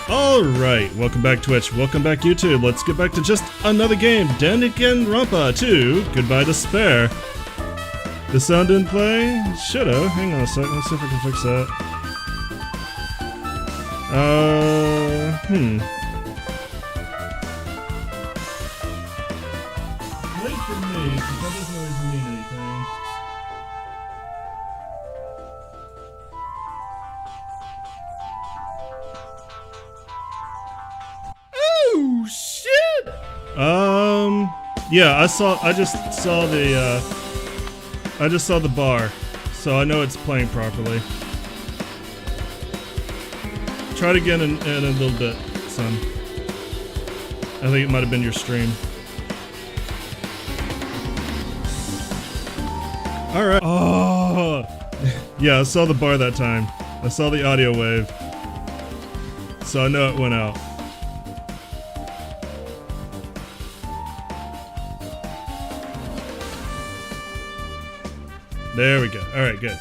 Alright, welcome back Twitch, welcome back YouTube. Let's get back to just another game, Danganronpa 2, Goodbye Despair. The sound didn't play? Should've. Hang on a sec, let's see if I can fix that. Wait for me, because that doesn't always mean anything. Oh shit! Yeah, I just saw the bar, so I know it's playing properly. Try it again in a little bit, son. I think it might have been your stream. Alright. Oh! Yeah, I saw the bar that time. I saw the audio wave. So I know it went out. There we go. Alright, good.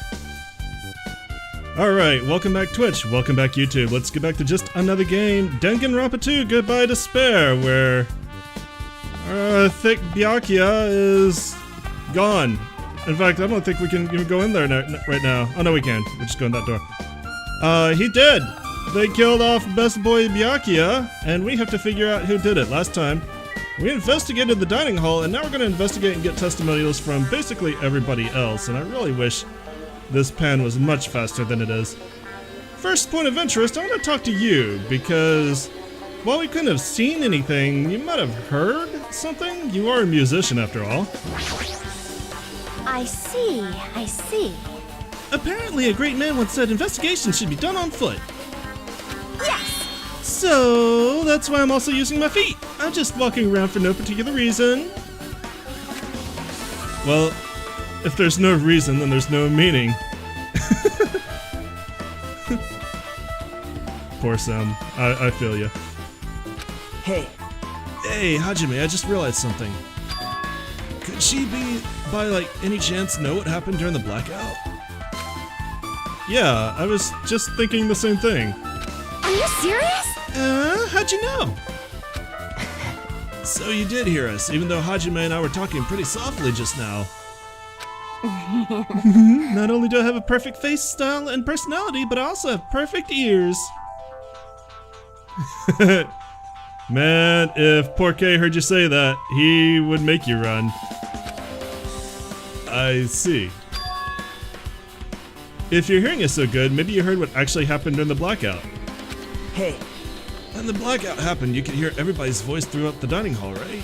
Alright, welcome back Twitch, welcome back YouTube. Let's get back to just another game, Danganronpa 2, Goodbye Despair, where thick Byakuya is gone. In fact, I don't think we can even go in there right now. Oh no, we can. We'll just go in that door. He did! They killed off best boy Byakuya, and we have to figure out who did it. Last time, we investigated the dining hall, and now we're going to investigate and get testimonials from basically everybody else, and I really wish this pen was much faster than it is. First point of interest, I want to talk to you, because while we couldn't have seen anything, you might have heard something? You are a musician after all. I see. Apparently a great man once said investigations should be done on foot. Yes! So, that's why I'm also using my feet. I'm just walking around for no particular reason. Well, if there's no reason, then there's no meaning. Poor Sam. I feel you. Hey, Hajime, I just realized something. Could she by like any chance know what happened during the blackout? Yeah, I was just thinking the same thing. Are you serious? How'd you know? So you did hear us, even though Hajime and I were talking pretty softly just now. Not only do I have a perfect face style and personality, but I also have perfect ears. Man, if Porke heard you say that, he would make you run. I see. If your hearing is so good, maybe you heard what actually happened during the blackout. Hey. When the blackout happened, you could hear everybody's voice throughout the dining hall, right?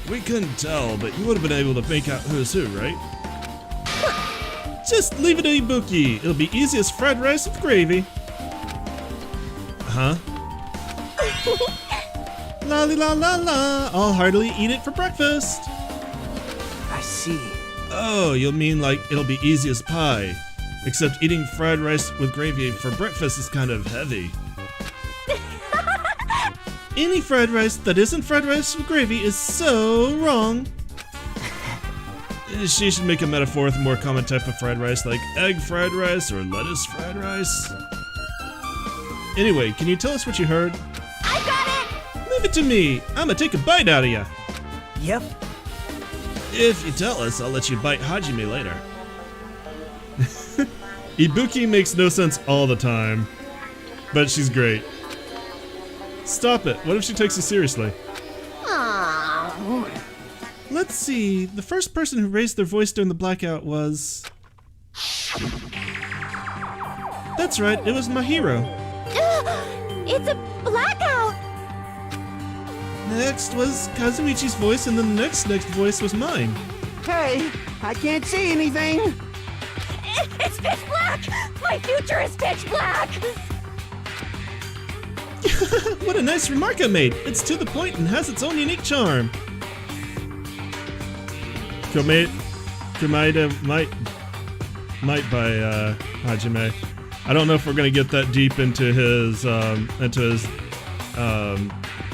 We couldn't tell, but you would have been able to make out who's who, right? Just leave it to Ibuki. It'll be easy as fried rice with gravy. Huh? La la la la. I'll heartily eat it for breakfast. I see. Oh, you'll mean like it'll be easy as pie. Except eating fried rice with gravy for breakfast is kind of heavy. Any fried rice that isn't fried rice with gravy is so wrong. She should make a metaphor with a more common type of fried rice, like egg fried rice or lettuce fried rice. Anyway, can you tell us what you heard? I got it! Leave it to me. I'ma take a bite out of ya. Yep. If you tell us, I'll let you bite Hajime later. Ibuki makes no sense all the time, but she's great. Stop it. What if she takes you seriously? Aww. Let's see. The first person who raised their voice during the blackout was... That's right. It was my hero. It's a blackout! Next was Kazuichi's voice, and then the next voice was mine. Hey, I can't see anything. It's pitch black! My future is pitch black! What a nice remark I made. It's to the point and has its own unique charm. Kumaida might by Hajime. I don't know if we're gonna get that deep into his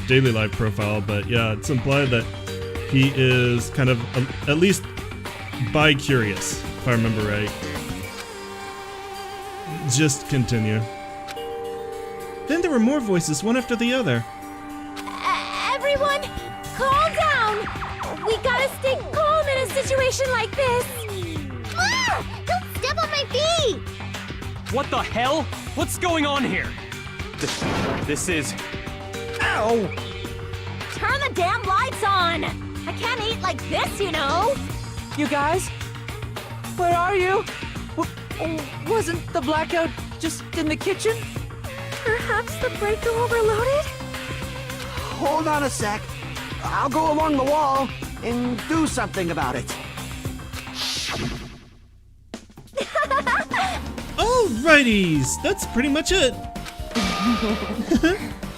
daily life profile, but yeah, it's implied that he is kind of at least bi-curious, if I remember right. Just continue. Then there were more voices, one after the other. Everyone, calm down. We gotta stay calm in a situation like this. Ah! Don't step on my feet! What the hell? What's going on here? This is... Ow! Turn the damn lights on! I can't eat like this, you know! You guys? Where are you? Wasn't the blackout just in the kitchen? Perhaps the breaker overloaded? Hold on a sec. I'll go along the wall and do something about it. Alrighties, that's pretty much it.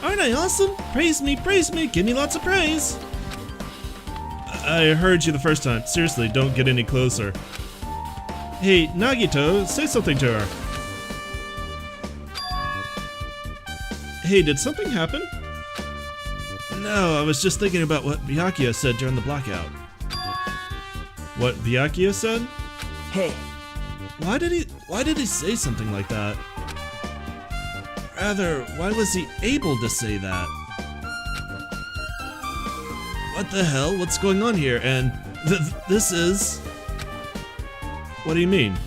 Aren't I awesome? Praise me, give me lots of praise. I heard you the first time. Seriously, don't get any closer. Hey, Nagito, say something to her. Hey, did something happen? No, I was just thinking about what Byakuya said during the blackout. What Byakuya said? Hey, Why did he say something like that? Rather, why was he able to say that? What the hell? What's going on here? And this is... What do you mean?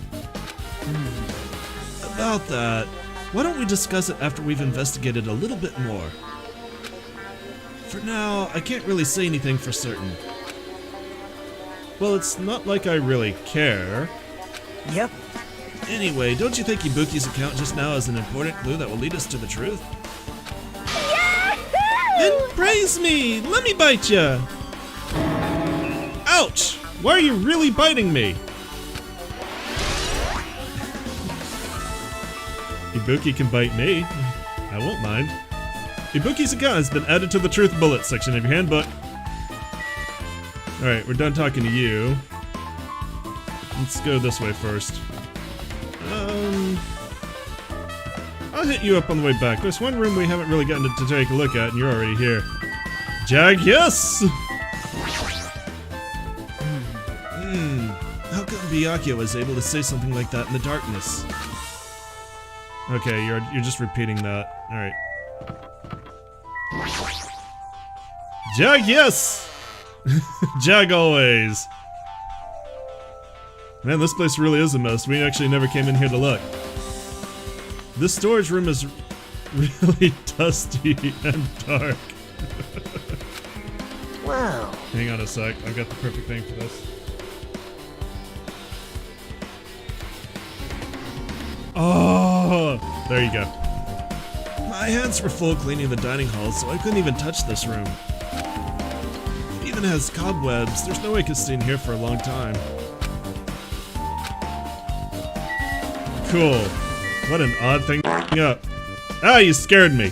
About that, why don't we discuss it after we've investigated a little bit more? For now, I can't really say anything for certain. Well, it's not like I really care. yep. Anyway, don't you think Ibuki's account just now is an important clue that will lead us to the truth? Yahoo! Then praise me! Let me bite ya! Ouch! Why are you really biting me? Ibuki can bite me. I won't mind. Ibuki's account has been added to the truth bullet section of your handbook. Alright, we're done talking to you. Let's go this way first. I'll hit you up on the way back. There's one room we haven't really gotten to take a look at, and you're already here. Jag, yes! How come Byakuya was able to say something like that in the darkness? Okay, you're just repeating that. Alright. Jag, yes! Jag always! Man, this place really is a mess. We actually never came in here to look. This storage room is really dusty and dark. Wow. Hang on a sec, I've got the perfect thing for this. Oh, there you go. My hands were full cleaning the dining hall, so I couldn't even touch this room. It even has cobwebs. There's no way I could stay in here for a long time. Cool. What an odd thing up. Ah, you scared me.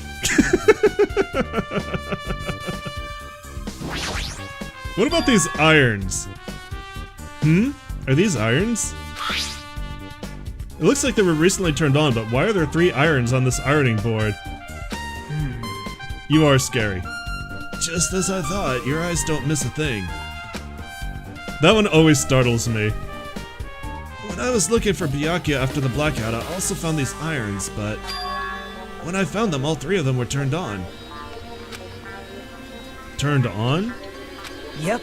What about these irons? Are these irons? It looks like they were recently turned on, but why are there 3 irons on this ironing board? You are scary. Just as I thought, your eyes don't miss a thing. That one always startles me. When I was looking for Byakuya after the blackout, I also found these irons, but when I found them, all 3 of them were turned on. Turned on? Yep.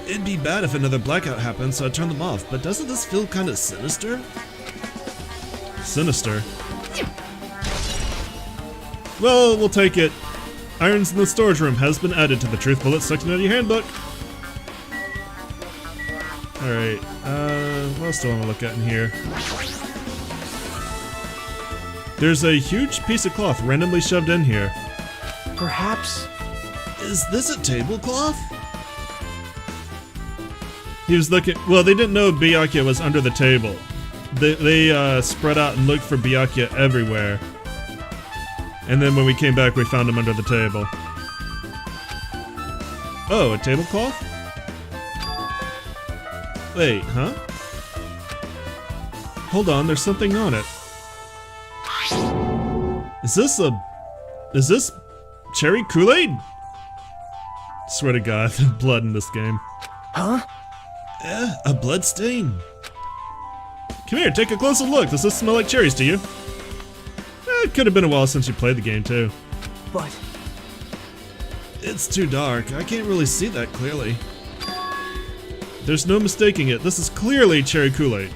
It'd be bad if another blackout happened, so I turned them off, but doesn't this feel kind of sinister? Sinister? Well, we'll take it. Irons in the storage room has been added to the truth bullet section of your handbook. Alright, what else do I want to look at in here? There's a huge piece of cloth randomly shoved in here. Perhaps. Is this a tablecloth? He was looking. Well, they didn't know Byakuya was under the table. They spread out and looked for Byakuya everywhere. And then when we came back, we found him under the table. Oh, a tablecloth? Wait, huh? Hold on, there's something on it. Is this cherry Kool-Aid? Swear to God, blood in this game. Huh? A blood stain. Come here, take a closer look. Does this smell like cherries to you? could have been a while since you played the game too. But It's too dark. I can't really see that clearly. There's no mistaking it. This is clearly cherry Kool-Aid.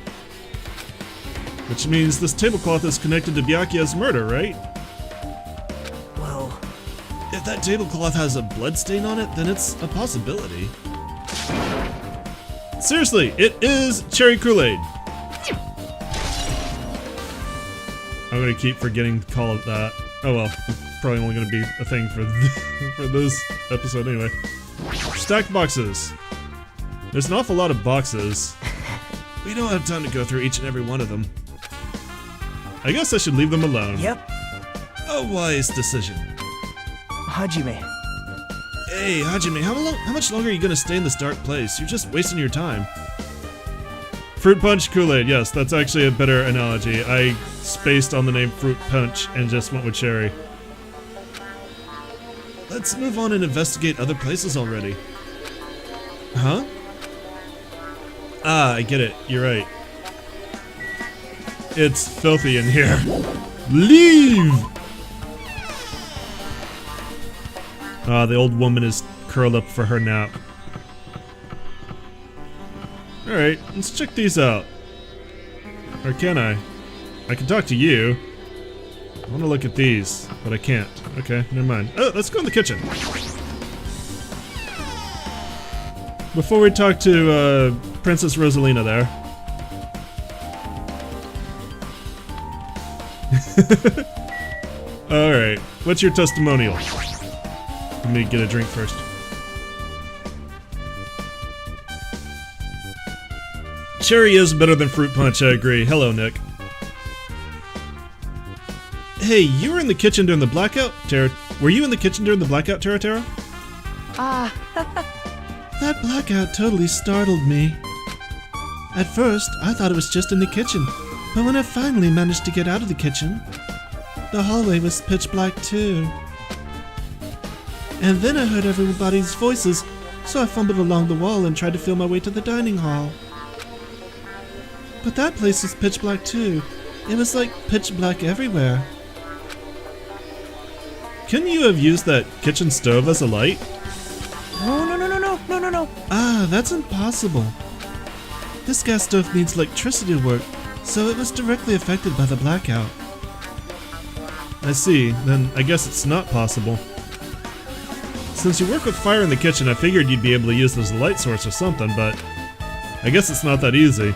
Which means this tablecloth is connected to Byakuya's murder, right? well, If that tablecloth has a blood stain on it, then it's a possibility. Seriously, it is cherry Kool-Aid. I'm gonna keep forgetting to call it that. Oh well, it's probably only gonna be a thing for for this episode anyway. Stacked boxes. There's an awful lot of boxes. We don't have time to go through each and every one of them. I guess I should leave them alone. yep. A wise decision. Hajime. Hey, Hajime, how much longer are you gonna stay in this dark place? You're just wasting your time. Fruit Punch Kool-Aid, yes, that's actually a better analogy. I spaced on the name Fruit Punch and just went with cherry. Let's move on and investigate other places already. Huh? Ah, I get it. You're right. It's filthy in here. Leave! Ah, the old woman is curled up for her nap. Alright, let's check these out. Or can I? I can talk to you. I want to look at these, but I can't. Okay, never mind. Oh, let's go in the kitchen. Before we talk to Princess Rosalina there. Alright, what's your testimonial? Let me get a drink first. Cherry is better than Fruit Punch, I agree. Hello, Nick. Hey, you were in the kitchen during the blackout? Were you in the kitchen during the blackout, Tera? That blackout totally startled me. At first, I thought it was just in the kitchen, but when I finally managed to get out of the kitchen, the hallway was pitch black too. And then I heard everybody's voices, so I fumbled along the wall and tried to feel my way to the dining hall. But that place was pitch black too. It was like pitch black everywhere. Couldn't you have used that kitchen stove as a light? No. Ah, that's impossible. This gas stove needs electricity to work, so it was directly affected by the blackout. I see, then I guess it's not possible. Since you work with fire in the kitchen, I figured you'd be able to use this as a light source or something, but I guess it's not that easy.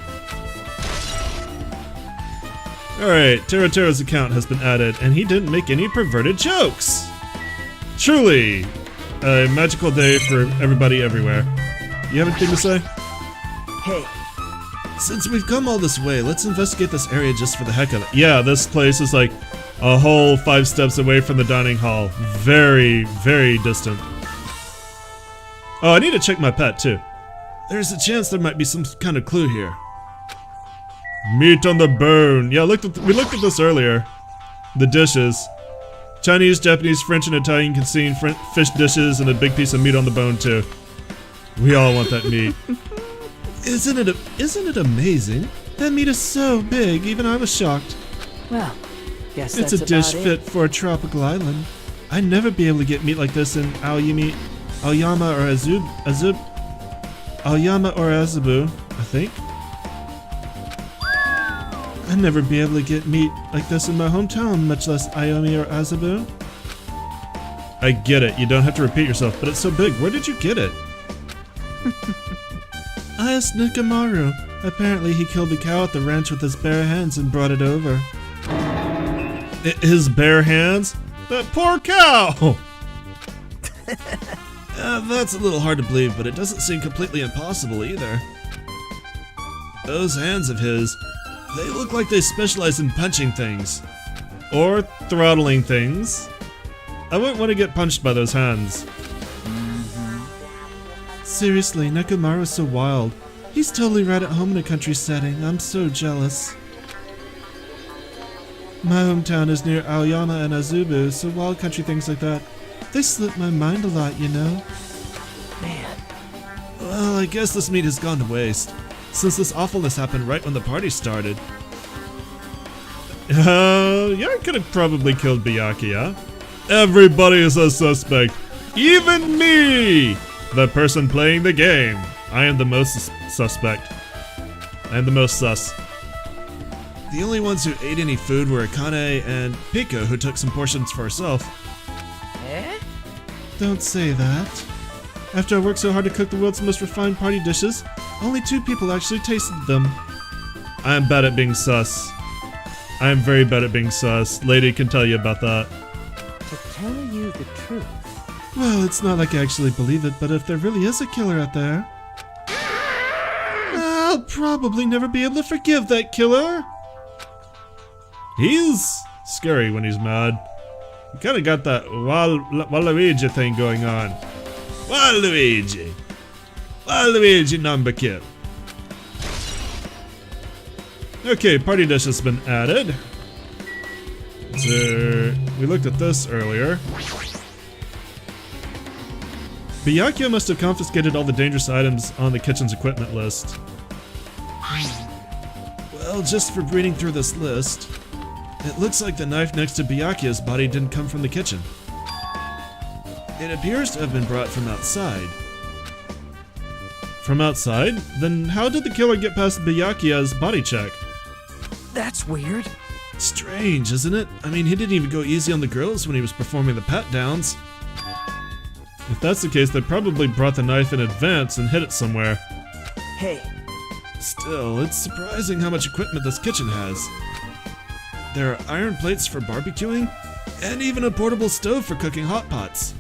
Alright, Tera's account has been added, and he didn't make any perverted jokes! Truly, a magical day for everybody everywhere. You have anything to say? Hey, Since we've come all this way, let's investigate this area just for the heck of it. Yeah, this place is like a whole 5 steps away from the dining hall. Very, very distant. Oh, I need to check my pet too. There's a chance there might be some kind of clue here. Meat on the bone. Yeah, we looked at this earlier. The dishes. Chinese, Japanese, French, and Italian cuisine, fish dishes, and a big piece of meat on the bone too. We all want that meat. Isn't it amazing? That meat is so big, even I was shocked. well, guess It's that's a dish about fit for a tropical island. I'd never be able to get meat like this in Aoyama or Azubu, I think. I'd never be able to get meat like this in my hometown, much less Aoyama or Azubu. I get it, you don't have to repeat yourself, but it's so big. Where did you get it? I asked Nikamaru. Apparently he killed a cow at the ranch with his bare hands and brought it over. His bare hands? That poor cow! That's a little hard to believe, but it doesn't seem completely impossible either. Those hands of his, they look like they specialize in punching things. Or throttling things. I wouldn't want to get punched by those hands. Seriously, Nekomaru's so wild. He's totally right at home in a country setting. I'm so jealous. My hometown is near Aoyama and Azubu, so wild country things like that, they slip my mind a lot, you know? Man, Well, I guess this meat has gone to waste, since this awfulness happened right when the party started. Yeah, I could have probably killed Byakuya. Everybody is a suspect. Even me! The person playing the game. I am the most suspect. I am the most sus. The only ones who ate any food were Akane and Piko, who took some portions for herself. Eh? Don't say that. After I worked so hard to cook the world's most refined party dishes, only 2 people actually tasted them. I am bad at being sus. I am very bad at being sus. Lady can tell you about that. To tell you the truth. Well, it's not like I actually believe it, but if there really is a killer out there, I'll probably never be able to forgive that killer. He's scary when he's mad. He kind of got that Waluigi thing going on. Waluigi! Waluigi number kill. Okay, party dish has been added. So, we looked at this earlier. Byakuya must have confiscated all the dangerous items on the kitchen's equipment list. Well, just for reading through this list, it looks like the knife next to Byakuya's body didn't come from the kitchen. It appears to have been brought from outside. From outside? Then how did the killer get past Byakuya's body check? That's weird. Strange, isn't it? I mean, he didn't even go easy on the girls when he was performing the pat-downs. If that's the case, they probably brought the knife in advance and hid it somewhere. Hey, Still, it's surprising how much equipment this kitchen has. There are iron plates for barbecuing, and even a portable stove for cooking hot pots.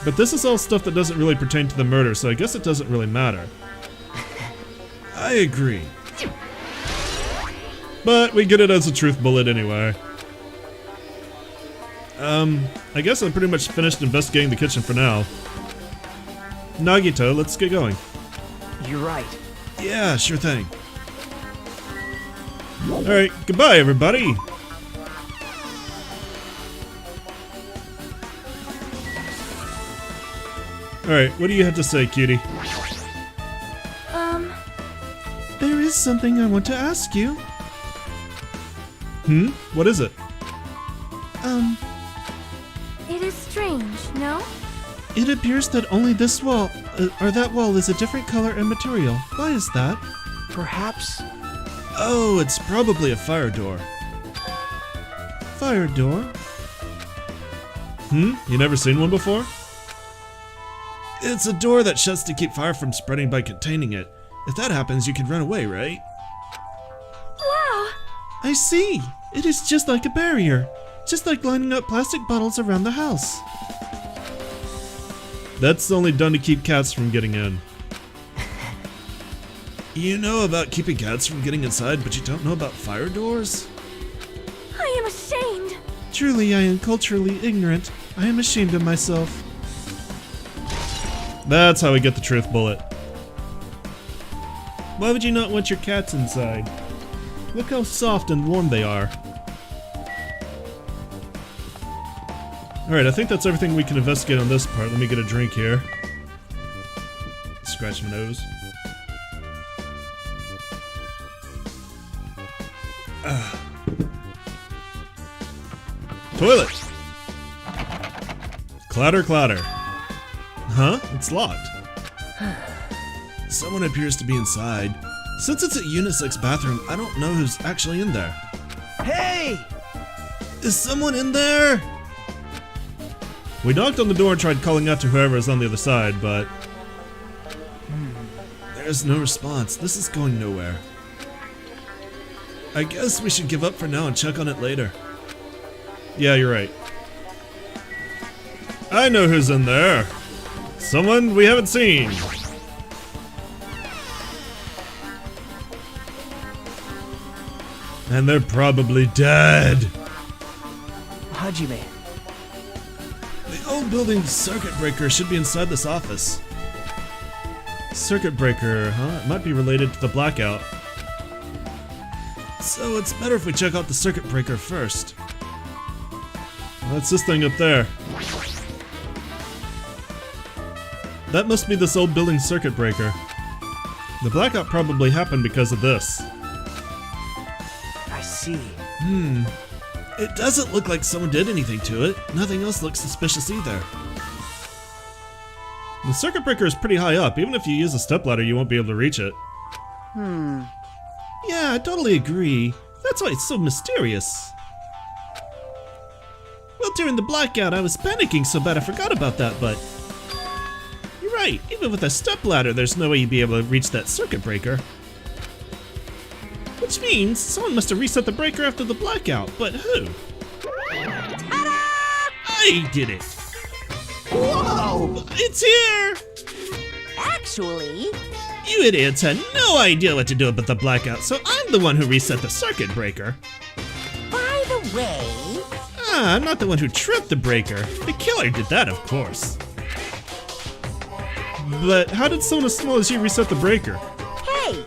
But this is all stuff that doesn't really pertain to the murder, so I guess it doesn't really matter. I agree. But we get it as a truth bullet anyway. I guess I'm pretty much finished investigating the kitchen for now. Nagito, let's get going. you're right. Yeah, sure thing. Alright, goodbye everybody! Alright, what do you have to say, cutie? There is something I want to ask you. What is it? It is strange, no? It appears that only this wall, or that wall is a different color and material. Why is that? Perhaps. Oh, it's probably a fire door. Fire door? You never seen one before? It's a door that shuts to keep fire from spreading by containing it. If that happens, you can run away, right? Wow! I see! It is just like a barrier. Just like lining up plastic bottles around the house. That's only done to keep cats from getting in. You know about keeping cats from getting inside, but you don't know about fire doors? I am ashamed! Truly, I am culturally ignorant. I am ashamed of myself. That's how we get the truth bullet. Why would you not want your cats inside? Look how soft and warm they are. Alright, I think that's everything we can investigate on this part. Let me get a drink here. Scratch my nose. Toilet! Clatter, clatter. Huh? It's locked. Someone appears to be inside. Since it's a unisex bathroom, I don't know who's actually in there. Hey! Is someone in there? We knocked on the door and tried calling out to whoever is on the other side, but there's no response. This is going nowhere. I guess we should give up for now and check on it later. Yeah, you're right. I know who's in there. Someone we haven't seen. And they're probably dead. Hajime. The old building's circuit breaker should be inside this office. Circuit breaker, huh? It might be related to the blackout. So it's better if we check out the circuit breaker first. What's this thing up there? That must be this old building's circuit breaker. The blackout probably happened because of this. I see. It doesn't look like someone did anything to it. Nothing else looks suspicious either. The circuit breaker is pretty high up. Even if you use a stepladder, you won't be able to reach it. Yeah, I totally agree. That's why it's so mysterious. Well, during the blackout, I was panicking so bad I forgot about that, but... You're right, even with a stepladder, there's no way you'd be able to reach that circuit breaker. Which means someone must have reset the breaker after the blackout, but who? Ta-da! I did it! Whoa! It's here! Actually, You idiots had no idea what to do about the blackout, so I'm the one who reset the circuit breaker. by the way, I'm not the one who tripped the breaker. The killer did that, of course. But how did someone as small as you reset the breaker? hey,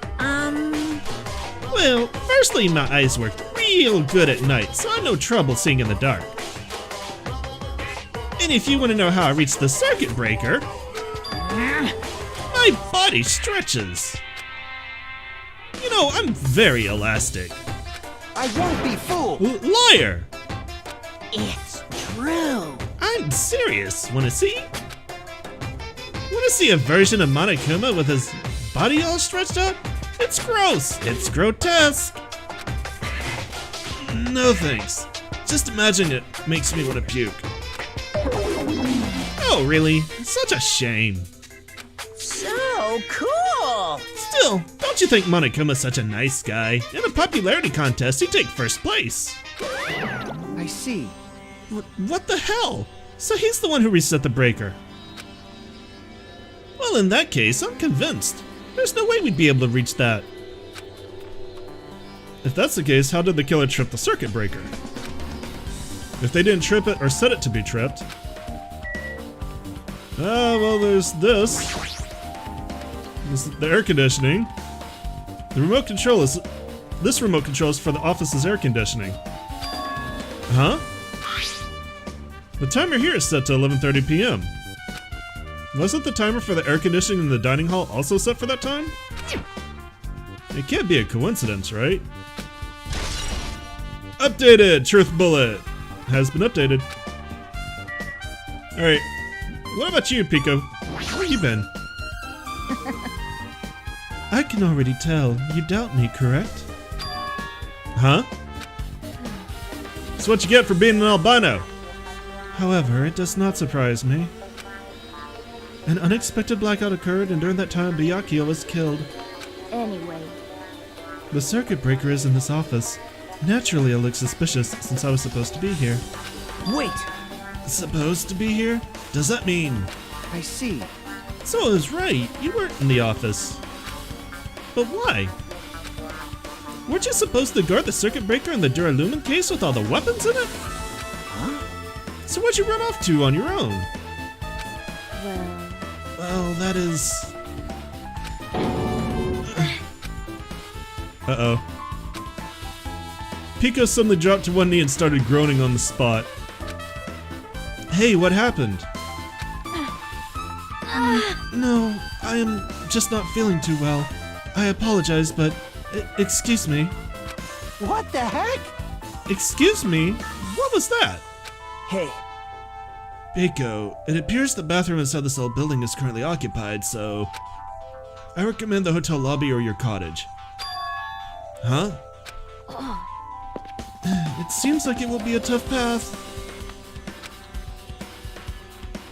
Well, firstly, my eyes work real good at night, so I have no trouble seeing in the dark. And if you want to know how I reached the circuit breaker, my body stretches. You know, I'm very elastic. I won't be fooled. Liar! it's true. I'm serious. Wanna see? Wanna see a version of Monokuma with his body all stretched out? It's gross. It's grotesque. No thanks. Just imagine it makes me want to puke. Oh, really? Such a shame. So cool. Still, don't you think Monokuma's such a nice guy? In a popularity contest, he'd take first place. I see. What the hell? So he's the one who reset the breaker. Well, in that case, I'm convinced. There's no way we'd be able to reach that. If that's the case, how did the killer trip the circuit breaker? If they didn't trip it or set it to be tripped. Well, there's this. This is the air conditioning. The remote control is... This remote control is for the office's air conditioning. Huh? The timer here is set to 11:30 p.m. Wasn't the timer for the air conditioning in the dining hall also set for that time? It can't be a coincidence, right? Updated! Truth bullet! Has been updated. Alright. What about you, Pico? Where you been? I can already tell. You doubt me, correct? Huh? That's what you get for being an albino. However, it does not surprise me. An unexpected blackout occurred, and during that time, Byakuya was killed. Anyway, The circuit breaker is in this office. Naturally, it looks suspicious since I was supposed to be here. Wait. Supposed to be here? Does that mean... I see. So I was right, you weren't in the office. But why? Weren't you supposed to guard the circuit breaker in the Duralumin case with all the weapons in it? Huh? So what'd you run off to on your own? well, Well, that is... Uh-oh. Pico suddenly dropped to one knee and started groaning on the spot. Hey, what happened? No, I am just not feeling too well. I apologize, but... excuse me. What the heck? Excuse me? What was that? Hey, Pico, it appears the bathroom inside this old building is currently occupied, so... I recommend the hotel lobby or your cottage. Huh? It seems like it will be a tough path.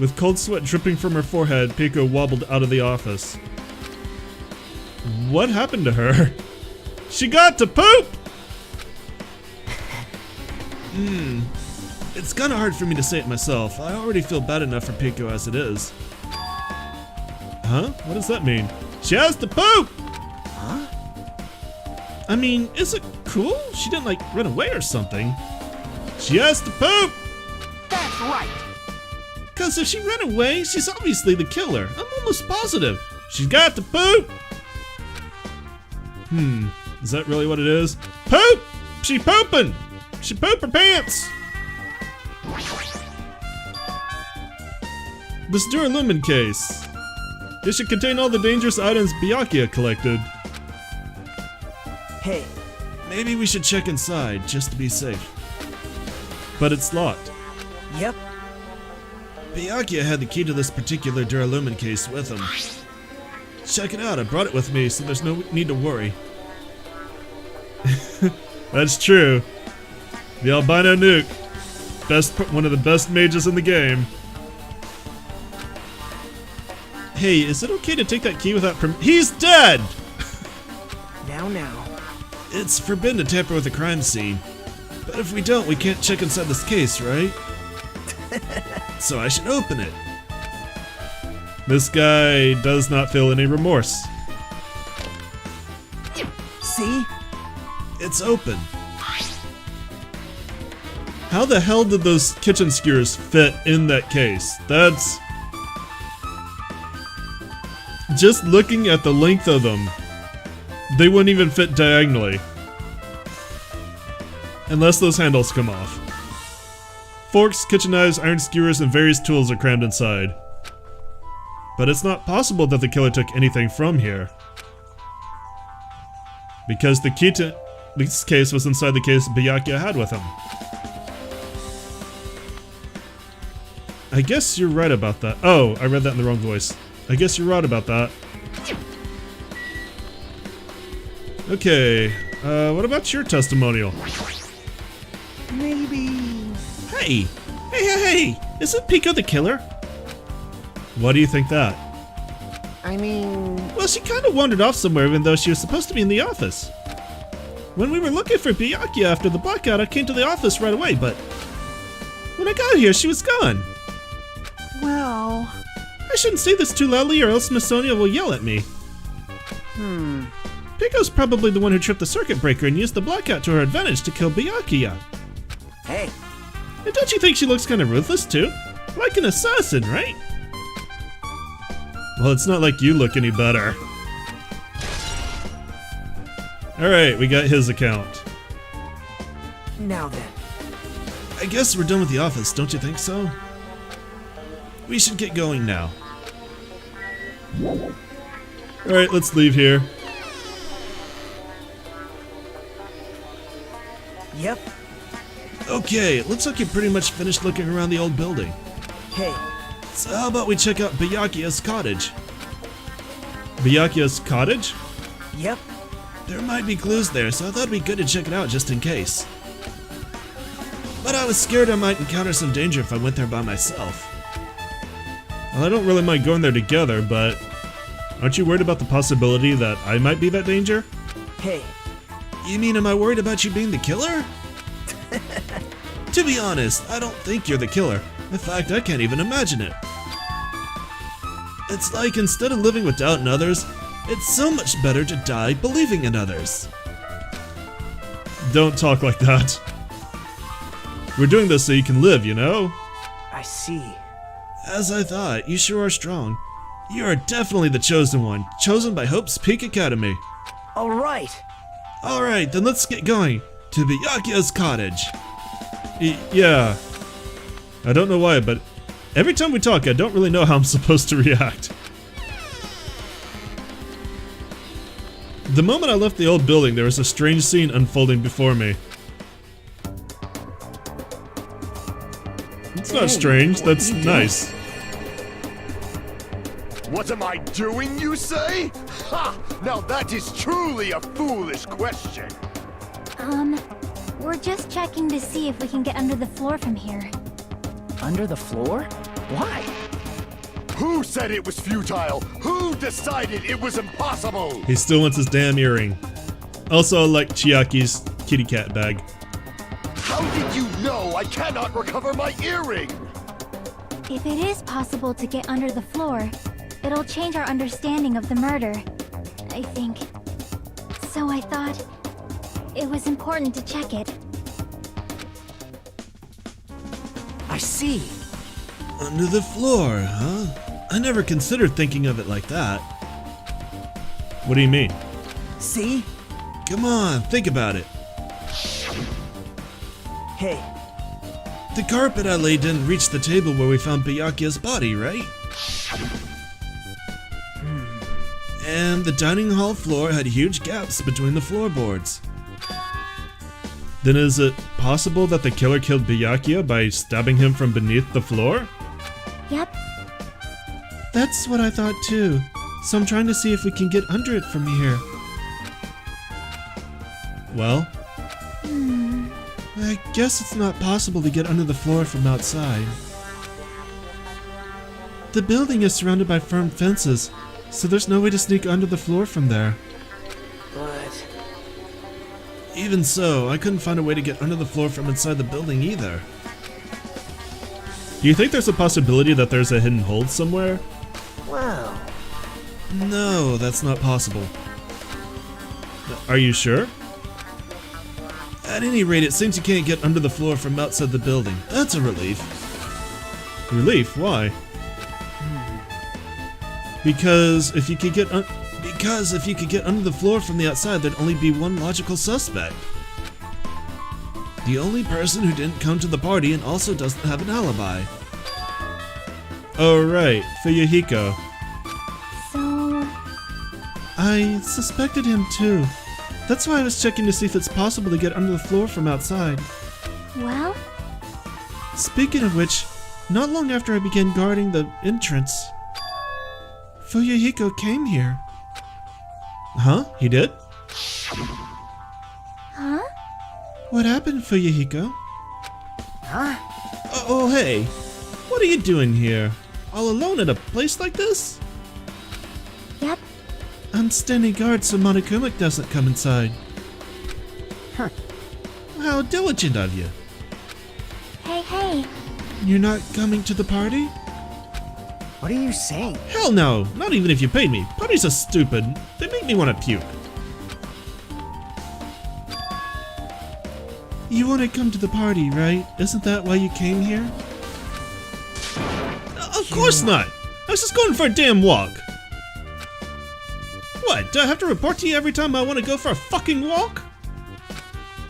With cold sweat dripping from her forehead, Pico wobbled out of the office. What happened to her? She got to poop! It's kinda hard for me to say it myself. I already feel bad enough for Pico as it is. Huh? What does that mean? She has to poop! huh? I mean, is it cool? She didn't, like, run away or something. She has to poop! That's right. Cause if she ran away, she's obviously the killer. I'm almost positive. She's got to poop! Is that really what it is? Poop! She pooping! She pooped her pants! This Duralumin case. It should contain all the dangerous items Byakuya collected. Hey, Maybe we should check inside, just to be safe. But it's locked. Yep. Byakuya had the key to this particular duralumin case with him. Check it out, I brought it with me, so there's no need to worry. That's true. The albino nuke. One of the best mages in the game. Hey, is it okay to take that key without He's dead! Now. It's forbidden to tamper with a crime scene. But if we don't, we can't check inside this case, right? So I should open it. This guy does not feel any remorse. See? It's open. How the hell did those kitchen skewers fit in that case? That's... Just looking at the length of them, they wouldn't even fit diagonally. Unless those handles come off. Forks, kitchen knives, iron skewers, and various tools are crammed inside. But it's not possible that the killer took anything from here. Because the key to this case was inside the case Byakuya had with him. I guess you're right about that. Oh, I read that in the wrong voice. I guess you're right about that. Okay, what about your testimonial? Maybe... Hey! Isn't Pico the killer? Why do you think that? I mean... Well, she kind of wandered off somewhere even though she was supposed to be in the office. When we were looking for Byakuya after the blackout, I came to the office right away, but... when I got here, she was gone. Well... I shouldn't say this too loudly or else Miss Sonia will yell at me. Pico's probably the one who tripped the circuit breaker and used the blackout to her advantage to kill Byakuya. Hey. And don't you think she looks kind of ruthless too? Like an assassin, right? Well, it's not like you look any better. Alright, we got his account. Now then. I guess we're done with the office, don't you think so? We should get going now. Alright, let's leave here. Yep. Okay, it looks like you pretty much finished looking around the old building. Hey. So how about we check out Byakuya's cottage? Byakuya's cottage? Yep. There might be clues there, so I thought it'd be good to check it out just in case. But I was scared I might encounter some danger if I went there by myself. Well, I don't really mind going there together, but aren't you worried about the possibility that I might be that danger? Hey. You mean, am I worried about you being the killer? To be honest, I don't think you're the killer. In fact, I can't even imagine it. It's like instead of living with doubt in others, it's so much better to die believing in others. Don't talk like that. We're doing this so you can live, you know? I see. As I thought, you sure are strong. You are definitely the chosen one, chosen by Hope's Peak Academy. Alright. Alright, then let's get going to Byakuya's cottage. Yeah. I don't know why, but every time we talk, I don't really know how I'm supposed to react. The moment I left the old building, there was a strange scene unfolding before me. It's not strange, that's nice. What am I doing, you say? Ha! Now that is truly a foolish question. We're just checking to see if we can get under the floor from here. Under the floor? Why? Who said it was futile? Who decided it was impossible? He still wants his damn earring. Also, I like Chiaki's kitty cat bag. How did you know I cannot recover my earring? If it is possible to get under the floor, it'll change our understanding of the murder, I think. So I thought it was important to check it. I see. Under the floor, huh? I never considered thinking of it like that. What do you mean? See? Come on, think about it. Hey. The carpet I laid didn't reach the table where we found Byakuya's body, right? And the dining hall floor had huge gaps between the floorboards. Then is it possible that the killer killed Byakuya by stabbing him from beneath the floor? Yep. That's what I thought too. So I'm trying to see if we can get under it from here. Well? I guess it's not possible to get under the floor from outside. The building is surrounded by firm fences, so there's no way to sneak under the floor from there. But... Even so, I couldn't find a way to get under the floor from inside the building either. Do you think there's a possibility that there's a hidden hole somewhere? Well... No, that's not possible. Are you sure? At any rate, it seems you can't get under the floor from outside the building. That's a relief. Relief? Why? Because if you could get under the floor from the outside, there'd only be one logical suspect. The only person who didn't come to the party and also doesn't have an alibi. Oh right, Fuyuhiko. So... I suspected him too. That's why I was checking to see if it's possible to get under the floor from outside. well? Speaking of which, not long after I began guarding the entrance, Fuyuhiko came here. Huh? He did? Huh? What happened, Fuyuhiko? Huh? Oh, hey. What are you doing here? All alone at a place like this? Yep. I'm standing guard so Monokuma doesn't come inside. Huh. How diligent of you. Hey. You're not coming to the party? What are you saying? Hell no! Not even if you paid me. Parties are stupid. They make me want to puke. You want to come to the party, right? Isn't that why you came here? Of course not! I was just going for a damn walk. What? Do I have to report to you every time I want to go for a fucking walk?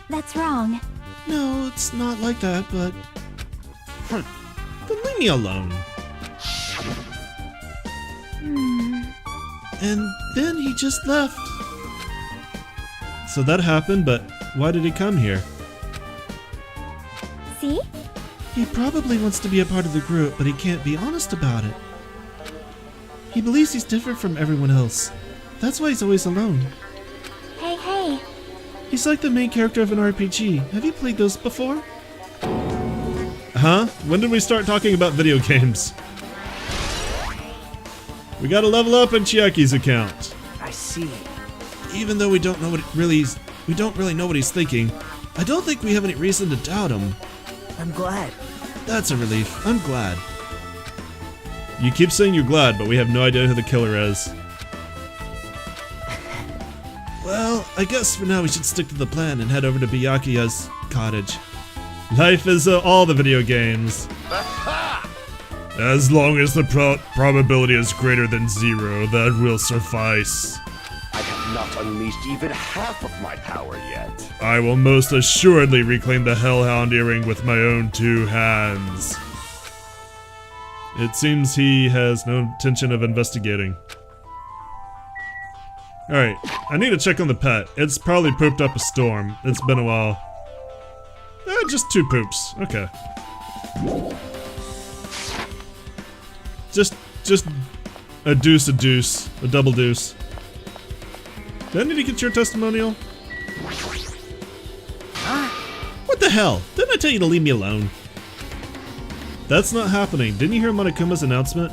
That's wrong. No, it's not like that, but... Then leave me alone. And then he just left. So that happened, but why did he come here? See? He probably wants to be a part of the group, but he can't be honest about it. He believes he's different from everyone else. That's why he's always alone. Hey. He's like the main character of an RPG. Have you played those before? Huh? When did we start talking about video games? We gotta level up in Chiaki's account. I see. Even though we don't really know what he's thinking, I don't think we have any reason to doubt him. I'm glad. That's a relief. I'm glad. You keep saying you're glad, but we have no idea who the killer is. Well, I guess for now we should stick to the plan and head over to Byakuya's cottage. Life is all the video games. As long as the probability is greater than 0, that will suffice. I have not unleashed even half of my power yet. I will most assuredly reclaim the Hellhound earring with my own 2 hands. It seems he has no intention of investigating. Alright, I need to check on the pet. It's probably pooped up a storm. It's been a while. Just 2 poops. Okay. Just a deuce, a double deuce. Do I need to get your testimonial? What the hell? Didn't I tell you to leave me alone? That's not happening. Didn't you hear Monokuma's announcement?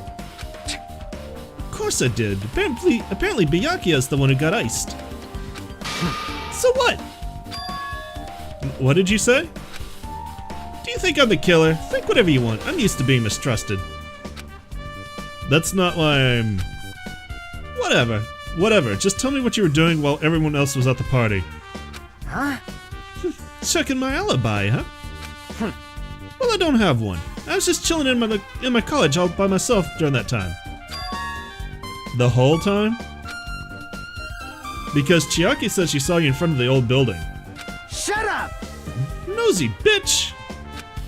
Of course I did. Apparently Byakuya is the one who got iced. So what? What did you say? Do you think I'm the killer? Think whatever you want. I'm used to being mistrusted. That's not why I'm... Whatever. Just tell me what you were doing while everyone else was at the party. Huh? Checking my alibi, huh? Well, I don't have one. I was just chilling in my college all by myself during that time. The whole time? Because Chiaki said she saw you in front of the old building. Shut up! Nosy bitch!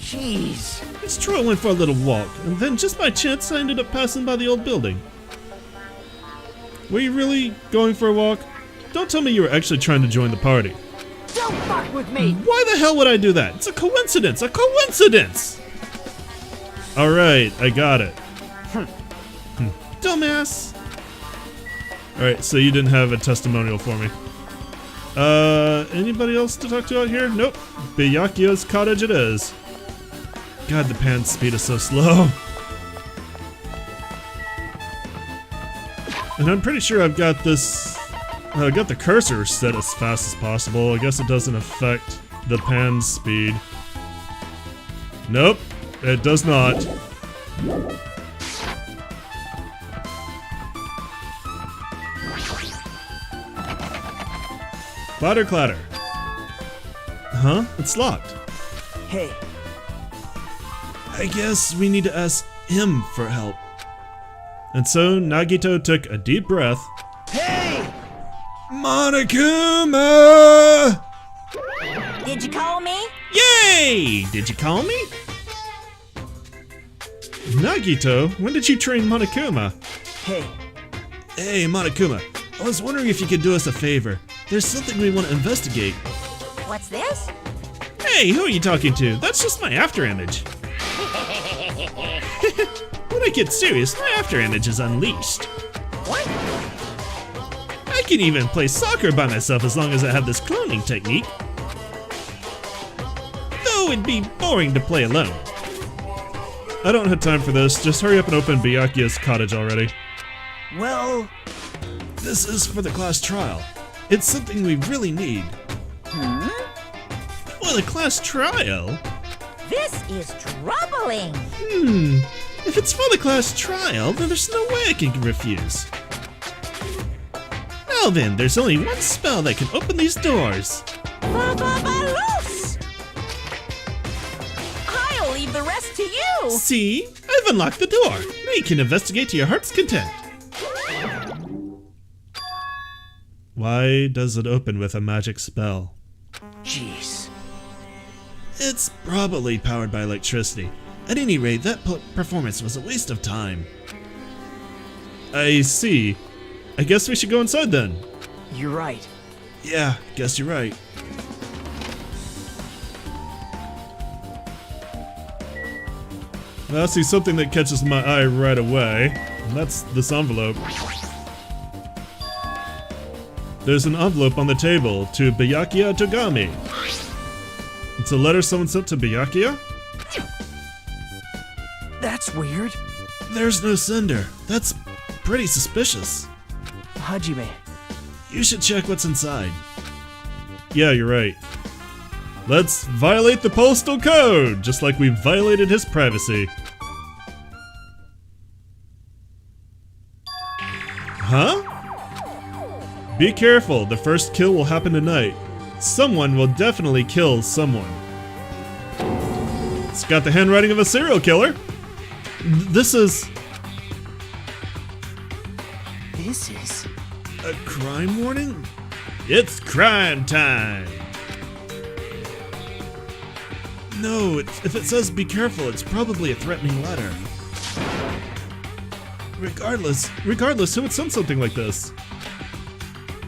Jeez. It's true I went for a little walk, and then just by chance I ended up passing by the old building. Were you really going for a walk? Don't tell me you were actually trying to join the party. Don't fuck with me! Why the hell would I do that? It's a coincidence! A coincidence! Alright, I got it. Dumbass! Alright, so you didn't have a testimonial for me. Anybody else to talk to out here? Nope. Byakuya's cottage it is. God, the pan speed is so slow. And I'm pretty sure I've got this... I got the cursor set as fast as possible. I guess it doesn't affect the pan speed. Nope, it does not. Clatter, clatter. Huh? It's locked. Hey, I guess we need to ask him for help. And so Nagito took a deep breath. hey! Monokuma! Did you call me? Yay! Did you call me? Nagito, when did you train Monokuma? Hey, Hey, Monokuma, I was wondering if you could do us a favor. There's something we want to investigate. What's this? Hey, who are you talking to? That's just my after image. When I get serious, my after image is unleashed. What? I can even play soccer by myself as long as I have this cloning technique. Though it'd be boring to play alone. I don't have time for this, just hurry up and open Byakuya's cottage already. well, This is for the class trial. It's something we really need. Well, a class trial? This is troubling. If it's for the class trial, then there's no way I can refuse. Now then, there's only one spell that can open these doors. Ba-ba-ba-loose! I'll leave the rest to you. See? I've unlocked the door. Now you can investigate to your heart's content. Why does it open with a magic spell? jeez. It's probably powered by electricity. At any rate, that performance was a waste of time. I see. I guess we should go inside then. You're right. Yeah, guess you're right. Well, I see something that catches my eye right away, and that's this envelope. There's an envelope on the table to Byakuya Togami. It's a letter someone sent to Byakuya? That's weird. There's no sender. That's pretty suspicious. Hajime, You should check what's inside. Yeah, you're right. Let's violate the postal code, just like we violated his privacy. Huh? Be careful, the first kill will happen tonight. Someone will definitely kill someone. It's got the handwriting of a serial killer. This is a crime warning? It's crime time! No, if it says be careful, it's probably a threatening letter. Regardless, who would send something like this?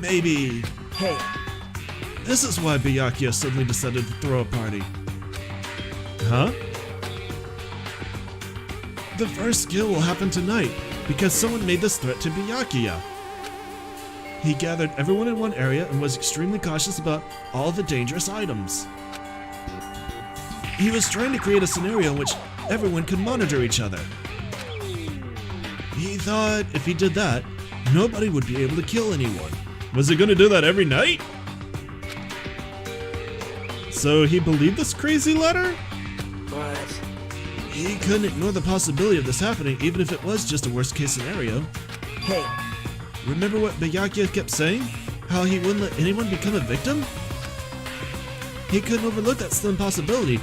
Maybe... Hey, This is why Byakuya suddenly decided to throw a party. Huh? The first kill will happen tonight, because someone made this threat to Byakuya. He gathered everyone in one area and was extremely cautious about all the dangerous items. He was trying to create a scenario in which everyone could monitor each other. He thought if he did that, nobody would be able to kill anyone. Was he gonna do that every night? So he believed this crazy letter? but He couldn't ignore the possibility of this happening even if it was just a worst case scenario. hey, Remember what Byakuya kept saying? How he wouldn't let anyone become a victim? He couldn't overlook that slim possibility.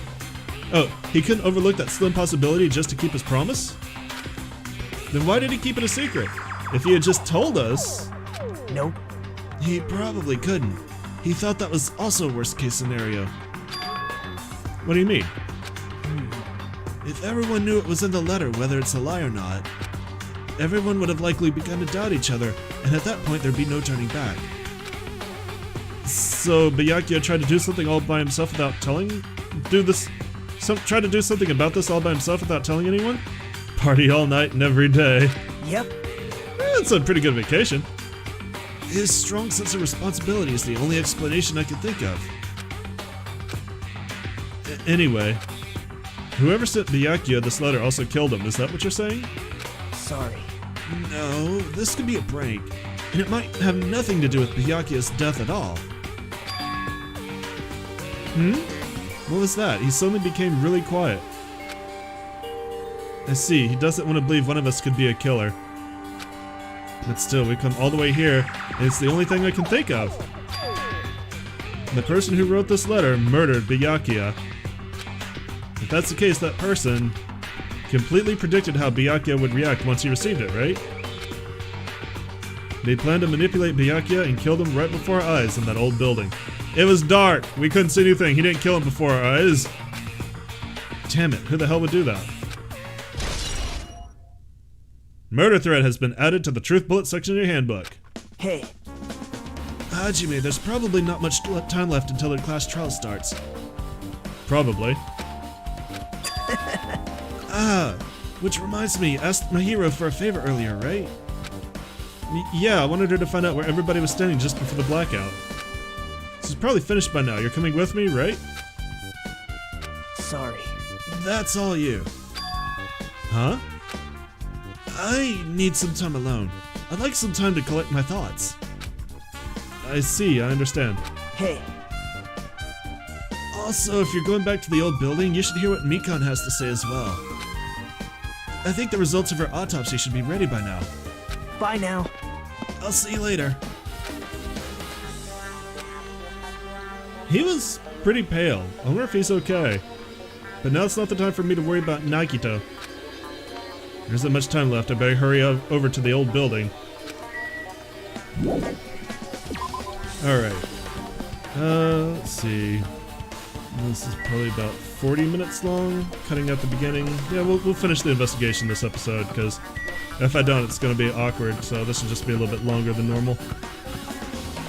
Oh, he couldn't overlook that slim possibility just to keep his promise? Then why did he keep it a secret? If he had just told us... nope. He probably couldn't. He thought that was also a worst case scenario. What do you mean? If everyone knew it was in the letter, whether it's a lie or not, everyone would have likely begun to doubt each other, and at that point there'd be no turning back. So Byakuya tried to do something all by himself without telling... Tried to do something about this all by himself without telling anyone? Party all night and every day. Yep. That's a pretty good vacation. His strong sense of responsibility is the only explanation I can think of. Anyway, whoever sent Byakuya this letter also killed him, is that what you're saying? Sorry. No, this could be a prank, and it might have nothing to do with Byakuya's death at all. What was that? He suddenly became really quiet. I see, he doesn't want to believe one of us could be a killer. But still, we've come all the way here, and it's the only thing I can think of. The person who wrote this letter murdered Byakuya. If that's the case, that person completely predicted how Byakuya would react once he received it, right? They planned to manipulate Byakuya and killed him right before our eyes in that old building. It was dark. We couldn't see anything. He didn't kill him before our eyes. Damn it, who the hell would do that? Murder threat has been added to the truth bullet section of your handbook. Hey. Hajime, there's probably not much time left until the class trial starts. Probably. Which reminds me, asked my hero for a favor earlier, right? Yeah, I wanted her to find out where everybody was standing just before the blackout. This is probably finished by now. You're coming with me, right? Sorry. That's all you. Huh? I need some time alone. I'd like some time to collect my thoughts. I see, I understand. Hey. Also, if you're going back to the old building, you should hear what Mikan has to say as well. I think the results of her autopsy should be ready by now. Bye now. I'll see you later. He was pretty pale. I wonder if he's okay. But now it's not the time for me to worry about Nakito. There isn't much time left. I better hurry over to the old building. Alright. Let's see. This is probably about 40 minutes long, cutting out the beginning. Yeah, we'll finish the investigation this episode, because if I don't, it's going to be awkward, so this will just be a little bit longer than normal.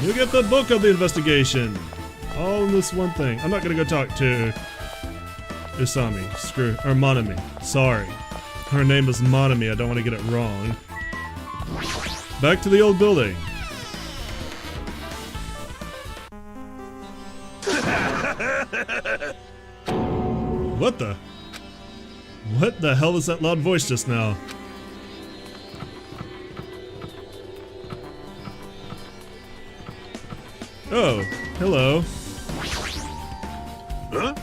You get the book of the investigation! All in this one thing. I'm not going to go talk to Usami. Or Monami. Sorry. Her name is Monami, I don't want to get it wrong. Back to the old building. What the hell was that loud voice just now? Oh, hello. Huh?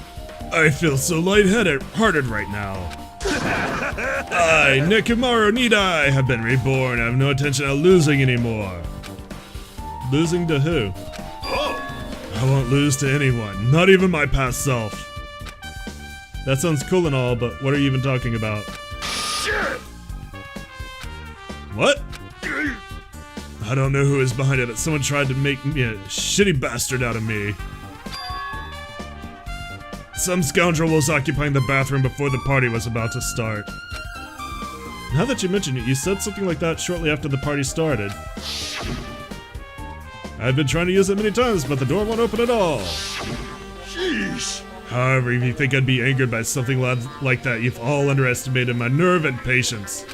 I feel so lighthearted right now. I, Nekomaru Nidai, have been reborn. I have no intention of losing anymore. Losing to who? I won't lose to anyone, not even my past self. That sounds cool and all, but what are you even talking about? What? I don't know who is behind it, but someone tried to make me a shitty bastard out of me. Some scoundrel was occupying the bathroom before the party was about to start. Now that you mention it, you said something like that shortly after the party started. I've been trying to use it many times, but the door won't open at all. Sheesh. However, if you think I'd be angered by something like that, you've all underestimated my nerve and patience.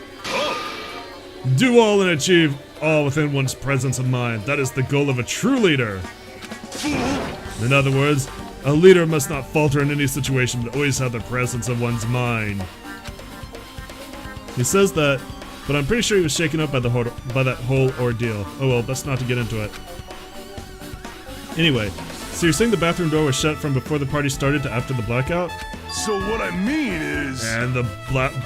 Do all and achieve all within one's presence of mind. That is the goal of a true leader. In other words, a leader must not falter in any situation, but always have the presence of one's mind. He says that, but I'm pretty sure he was shaken up by that whole ordeal. Oh well, best not to get into it. Anyway, so you're saying the bathroom door was shut from before the party started to after the blackout? So what I mean is... And the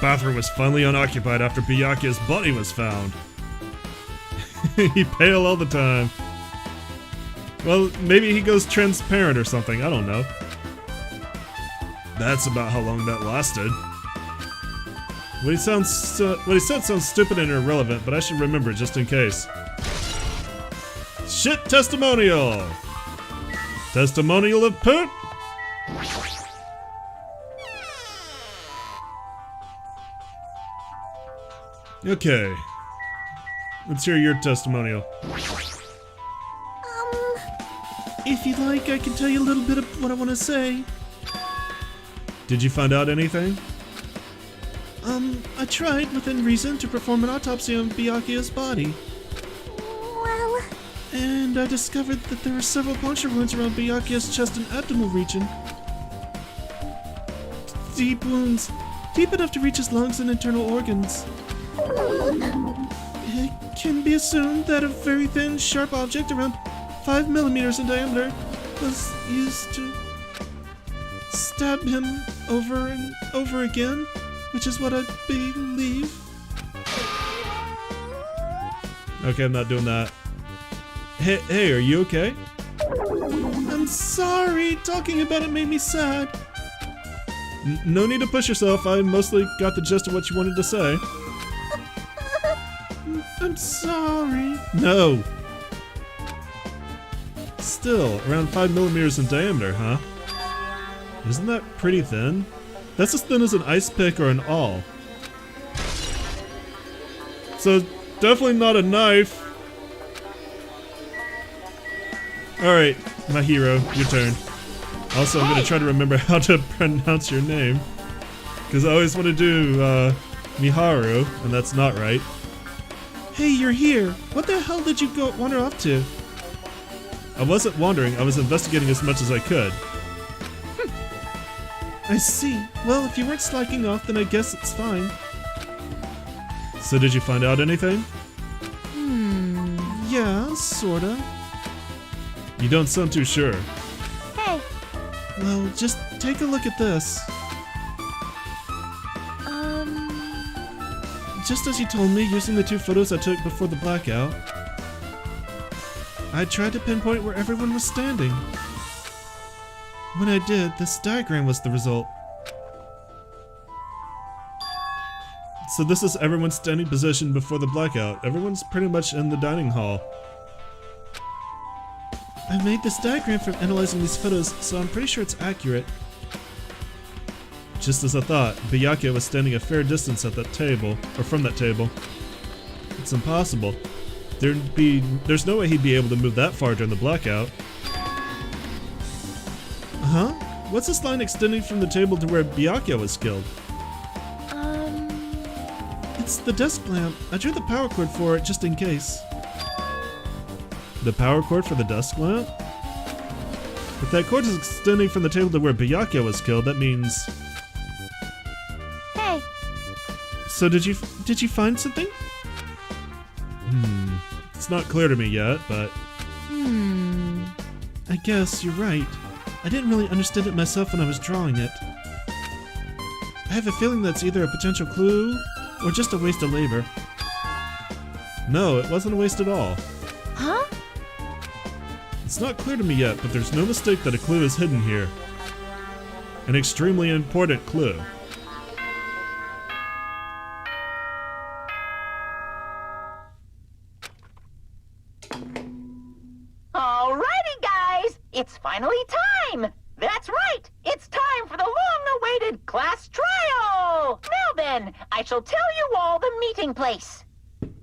bathroom was finally unoccupied after Byakuya's body was found. He pale all the time. Well, maybe he goes transparent or something, I don't know. That's about how long that lasted. What he said sounds stupid and irrelevant, but I should remember just in case. Shit testimonial! Testimonial of poop? Okay. Let's hear your testimonial. If you'd like, I can tell you a little bit of what I want to say. Did you find out anything? I tried, within reason, to perform an autopsy on Byakuya's body. Well... And I discovered that there were several puncture wounds around Byakuya's chest and abdominal region. Deep wounds, deep enough to reach his lungs and internal organs. It can be assumed that a very thin, sharp object around 5 millimeters in diameter was used to stab him over and over again, which is what I believe. Okay, I'm not doing that. Hey, are you okay? I'm sorry, talking about it made me sad. No need to push yourself, I mostly got the gist of what you wanted to say. I'm sorry. No. Still, around 5 millimeters in diameter, huh? Isn't that pretty thin? That's as thin as an ice pick or an awl. So, definitely not a knife. Alright, my hero, your turn. Also, I'm gonna try to remember how to pronounce your name. Because I always want to do, Miharu, and that's not right. Hey, you're here! What the hell did you go wander off to? I wasn't wandering, I was investigating as much as I could. I see. Well, if you weren't slacking off, then I guess it's fine. So did you find out anything? Yeah, sorta. You don't sound too sure. Hey. Well, just take a look at this. Just as you told me, using the 2 photos I took before the blackout, I tried to pinpoint where everyone was standing. When I did, this diagram was the result. So this is everyone's standing position before the blackout. Everyone's pretty much in the dining hall. I made this diagram from analyzing these photos, so I'm pretty sure it's accurate. Just as I thought, Byakuya was standing a fair distance at that table, or from that table. It's impossible. There's no way he'd be able to move that far during the blackout. Huh? What's this line extending from the table to where Byakuya was killed? It's the desk lamp. I drew the power cord for it just in case. The power cord for the desk lamp? If that cord is extending from the table to where Byakuya was killed, that means... Hey. So did you find something? It's not clear to me yet, but... I guess you're right. I didn't really understand it myself when I was drawing it. I have a feeling that's either a potential clue, or just a waste of labor. No, it wasn't a waste at all. Huh? It's not clear to me yet, but there's no mistake that a clue is hidden here. An extremely important clue. Alrighty, guys! It's finally time! That's right! It's time for the long-awaited class trial! Now then, I shall tell you all the meeting place.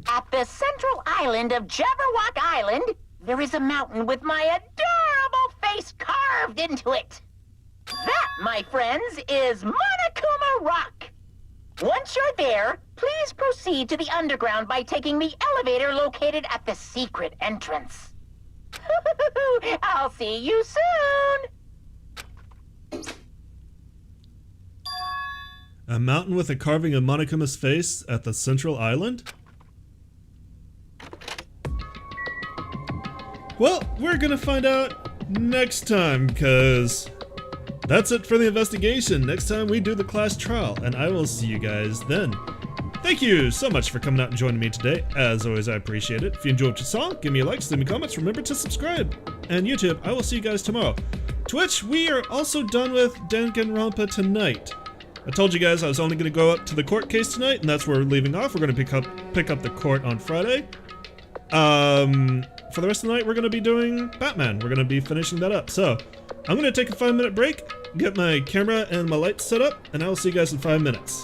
At the central island of Jabberwock Island, there is a mountain with my adorable face carved into it. That, my friends, is Monokuma Rock. Once you're there, please proceed to the underground by taking the elevator located at the secret entrance. I'll see you soon! A mountain with a carving of Monokuma's face at the central island? Well, we're gonna find out next time, because that's it for the investigation. Next time we do the class trial, and I will see you guys then. Thank you so much for coming out and joining me today. As always, I appreciate it. If you enjoyed what you saw, give me a like, send me comments, remember to subscribe. And YouTube, I will see you guys tomorrow. Twitch, we are also done with Danganronpa tonight. I told you guys I was only going to go up to the court case tonight, and that's where we're leaving off. We're going to pick up the court on Friday. For the rest of the night, we're going to be doing Batman. We're going to be finishing that up. So, I'm going to take a 5-minute break, get my camera and my lights set up, and I will see you guys in 5 minutes.